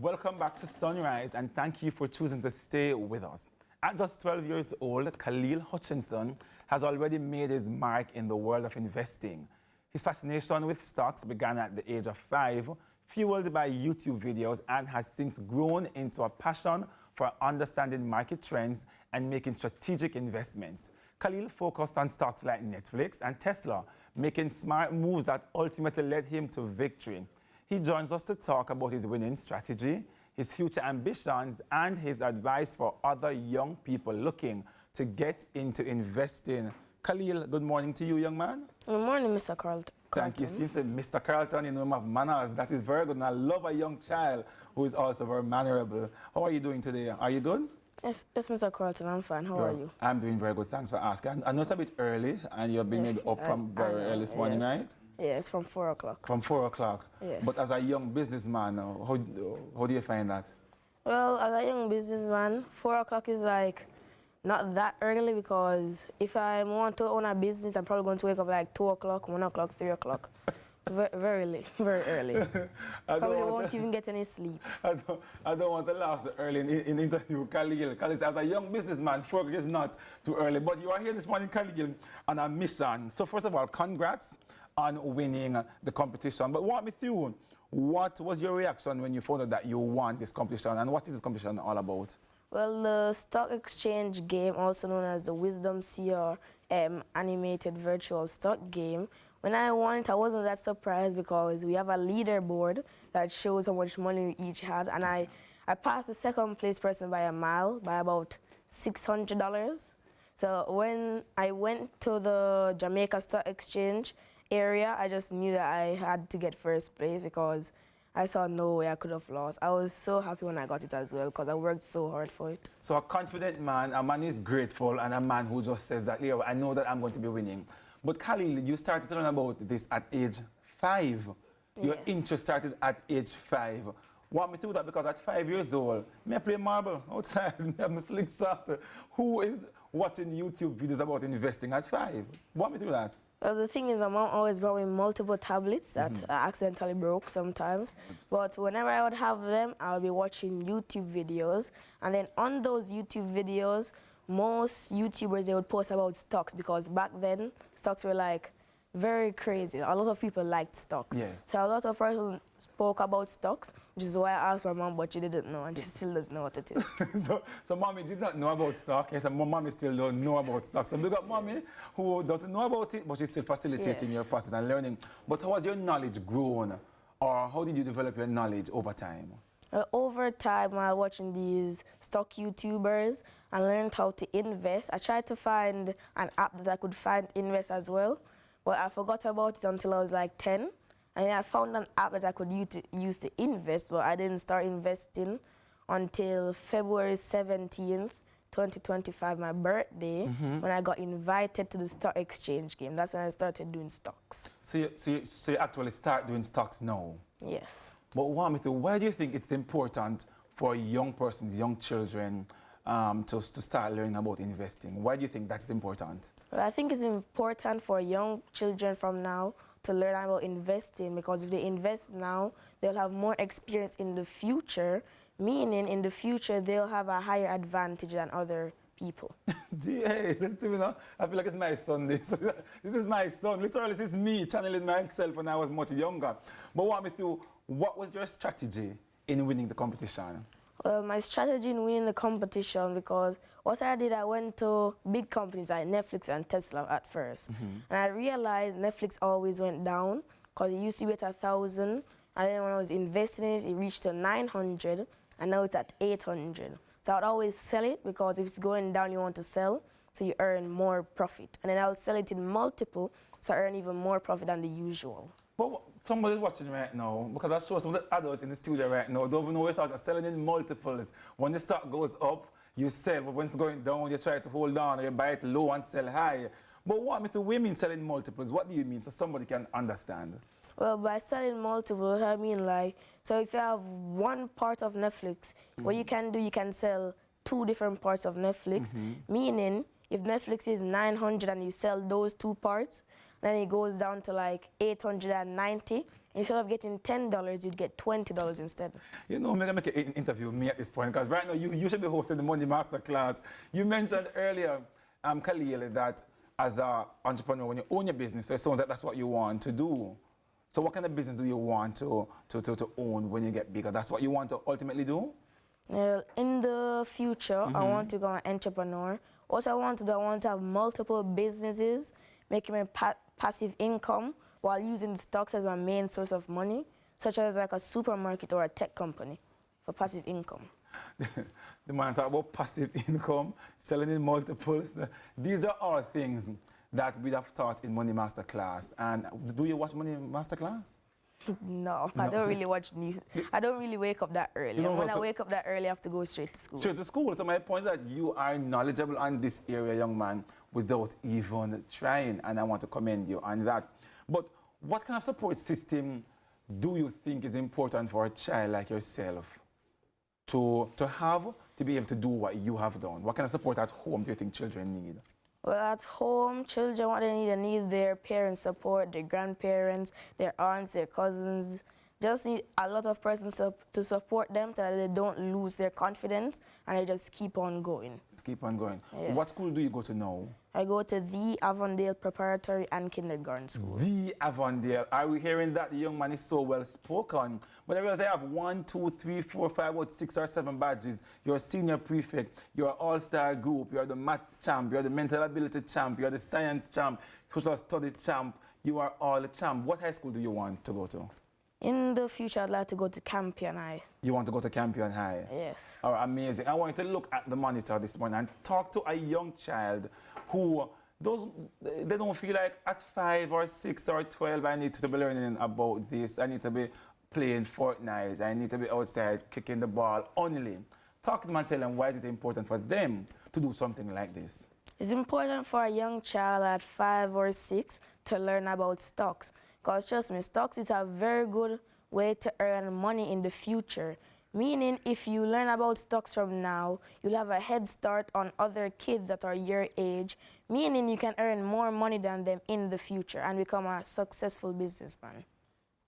Welcome back to Sunrise, and thank you for choosing to stay with us. At just 12 years old, Kahleel Hutchinson has already made his mark in the world of investing. His fascination with stocks began at the age of 5, fueled by YouTube videos, and has since grown into a passion for understanding market trends and making strategic investments. Kahleel focused on stocks like Netflix and Tesla, making smart moves that ultimately led him to victory. He joins us to talk about his winning strategy, his future ambitions, and his advice for other young people looking to get into investing. Kahleel, good morning to you, young man. Good morning, Mr. Carlton. Thank you. You seem to Mr. Carlton, you know him of manners. That is very good. And I love a young child who is also very mannerable. How are you doing today? Are you good? Yes, Mr. Carlton, I'm fine. How are you? I'm doing very good. Thanks for asking. I know it's a bit early, and you've been maybe up from very early this morning, right? Yeah, it's from 4 o'clock. From 4 o'clock? Yes. But as a young businessman, how do you find that? Well, as a young businessman, 4 o'clock is like not that early, because if I want to own a business, I'm probably going to wake up like 2 o'clock, 1 o'clock, 3 o'clock. Very late, very early. Probably won't even get any sleep. I don't want to laugh so early in the interview, Kahleel. Kahleel, as a young businessman, 4 o'clock is not too early. But you are here this morning, Kahleel, on a mission. So first of all, congrats on winning the competition. But walk me through, what was your reaction when you found out that you won this competition, and what is this competition all about? Well, the stock exchange game, also known as the Wisdom CRM animated virtual stock game, when I won it, I wasn't that surprised, because we have a leaderboard that shows how much money we each had, and I passed the second place person by a mile, by about $600. So when I went to the Jamaica Stock Exchange area, I just knew that I had to get first place, because I saw no way I could have lost. I was so happy when I got it as well, because I worked so hard for it. So a confident man, a man who is grateful, and a man who just says that, yeah, I know that I'm going to be winning. But Kahleel, you started to learn about this at age 5. Your interest started at age 5. Walk me through that, because at 5 years old, may I play marble outside, may I have my slingshot. Who is watching YouTube videos about investing at 5? Walk me through that. Well, the thing is, my mom always brought me multiple tablets that I accidentally broke sometimes. But whenever I would have them, I would be watching YouTube videos. And then on those YouTube videos, most YouTubers, they would post about stocks, because back then, stocks were like very crazy. A lot of people liked stocks. Yes. So a lot of persons spoke about stocks, which is why I asked my mom, but she didn't know, and she still doesn't know what it is. so mommy did not know about stock. Yes, and mommy still don't know about stocks. So we got mommy who doesn't know about it, but she's still facilitating your process and learning. But how has your knowledge grown, or how did you develop your knowledge over time? Over time, while watching these stock YouTubers, I learned how to invest. I tried to find an app that I could find invest as well, but I forgot about it until I was like 10. And then I found an app that I could use to invest, but I didn't start investing until February 17th, 2025, my birthday, when I got invited to the stock exchange game. That's when I started doing stocks. So you actually start doing stocks now? Yes. But walk me through, why do you think it's important for young persons, young children, to start learning about investing? Why do you think that's important? Well, I think it's important for young children from now to learn about investing, because if they invest now, they'll have more experience in the future, meaning in the future they'll have a higher advantage than other people. Gee, hey, listen, you know, I feel like it's my son. This is my son. Literally, this is me channeling myself when I was much younger. But walk me through, what was your strategy in winning the competition? Well, my strategy in winning the competition, because what I did, I went to big companies like Netflix and Tesla at first. And I realized Netflix always went down, because it used to be at 1,000. And then when I was investing in it, it reached to 900, and now it's at 800. So I'd always sell it, because if it's going down, you want to sell, so you earn more profit. And then I'll sell it in multiple, so I earn even more profit than the usual. But somebody's watching right now, because I saw some of the adults in the studio right now, don't even know we're talking, selling in multiples. When the stock goes up, you sell, but when it's going down, you try to hold on, or you buy it low and sell high. But what with the women selling multiples, what do you mean, so somebody can understand? Well, by selling multiples, I mean like, so if you have one part of Netflix, what you can do, you can sell 2 different parts of Netflix, meaning if Netflix is 900 and you sell those 2 parts, then it goes down to like 890, Instead of getting $10, you'd get $20 instead. You know, I'm going to make an interview with me at this point, because right now you should be hosting the Money Masterclass. You mentioned earlier, Kahleel, that as an entrepreneur, when you own your business, so it sounds like that's what you want to do. So what kind of business do you want to own when you get bigger? That's what you want to ultimately do? In the future, I want to go an entrepreneur. What I want to do, I want to have multiple businesses, making me passive income while using stocks as my main source of money, such as like a supermarket or a tech company for passive income. The man talk about passive income, selling in multiples. These are all things that we have taught in Money Masterclass. And do you watch Money Masterclass? No, I don't really watch news. I don't really wake up that early. And when I wake up that early, I have to go straight to school. Straight to school. So my point is that you are knowledgeable on this area, young man, without even trying. And I want to commend you on that. But what kind of support system do you think is important for a child like yourself to have, to be able to do what you have done? What kind of support at home do you think children need? Well, at home, children, what they need their parents' support, their grandparents, their aunts, their cousins. Just need a lot of persons to support them so that they don't lose their confidence and they just keep on going. Just keep on going. Yes. What school do you go to now? I go to the Avondale Preparatory and Kindergarten School. The Avondale. Are we hearing that? The young man is so well spoken. But I realize I have 1, 2, 3, 4, 5, about 6 or 7 badges. You're a senior prefect. You're an all-star group. You're the maths champ. You're the mental ability champ. You're the science champ. Social study champ. You are all a champ. What high school do you want to go to? In the future, I'd like to go to Campion High. You want to go to Campion High? Yes. All right, amazing. I want you to look at the monitor this morning and talk to a young child who they don't feel like at 5 or 6 or 12 I need to be learning about this. I need to be playing Fortnite. I need to be outside kicking the ball only. Talk to them and tell them why is it important for them to do something like this. It's important for a young child at 5 or 6 to learn about stocks. Because trust me, stocks is a very good way to earn money in the future. Meaning, if you learn about stocks from now, you'll have a head start on other kids that are your age, meaning you can earn more money than them in the future and become a successful businessman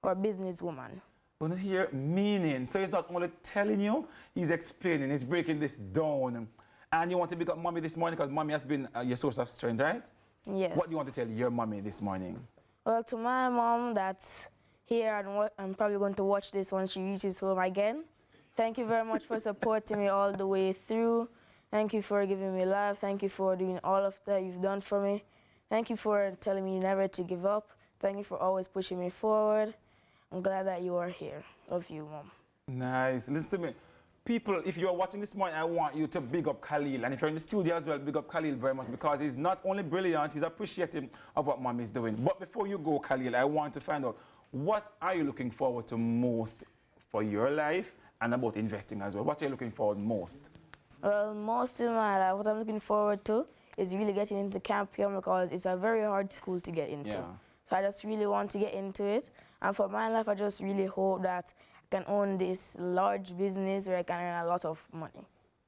or businesswoman. When you hear meaning, so he's not only telling you, he's explaining, he's breaking this down. And you want to pick up mommy this morning because mommy has been your source of strength, right? Yes. What do you want to tell your mommy this morning? Well, to my mom that's here and I'm probably going to watch this when she reaches home again. Thank you very much for supporting me all the way through. Thank you for giving me love. Thank you for doing all of that you've done for me. Thank you for telling me never to give up. Thank you for always pushing me forward. I'm glad that you are here. Love you, Mom. Nice. Listen to me. People, if you are watching this morning, I want you to big up Kahleel. And if you're in the studio as well, big up Kahleel very much because he's not only brilliant, he's appreciative of what Mom is doing. But before you go, Kahleel, I want to find out, what are you looking forward to most for your life and about investing as well? What are you looking forward most? Well, most in my life, what I'm looking forward to is really getting into Campion because it's a very hard school to get into. Yeah. So I just really want to get into it. And for my life, I just really hope that I can own this large business where I can earn a lot of money.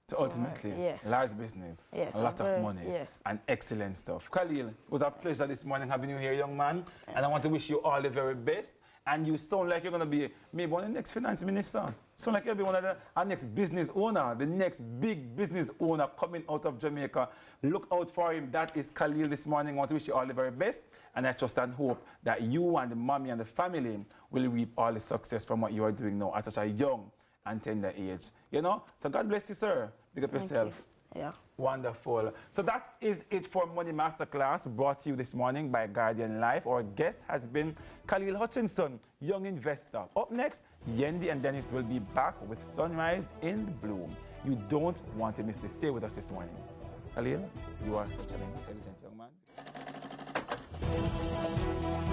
So ultimately, yes. Large business, yes, a lot of money, yes. and excellent stuff. Kahleel, it was a pleasure this morning having you here, young man. Yes. And I want to wish you all the very best. And you sound like you're going to be maybe one of the next finance minister. Sound like you'll be one of our next business owner, the next big business owner coming out of Jamaica. Look out for him. That is Kahleel this morning. I want to wish you all the very best. And I trust and hope that you and the mommy and the family will reap all the success from what you are doing now at such a young and tender age. You know? So God bless you, sir. Big up yourself. Yeah. Wonderful. So that is it for Money Masterclass, brought to you this morning by Guardian Life. Our guest has been Kahleel Hutchinson, young investor. Up next, Yendi and Dennis will be back with Sunrise in Bloom. You don't want to miss this. Stay with us this morning. Kahleel, you are such an intelligent young man.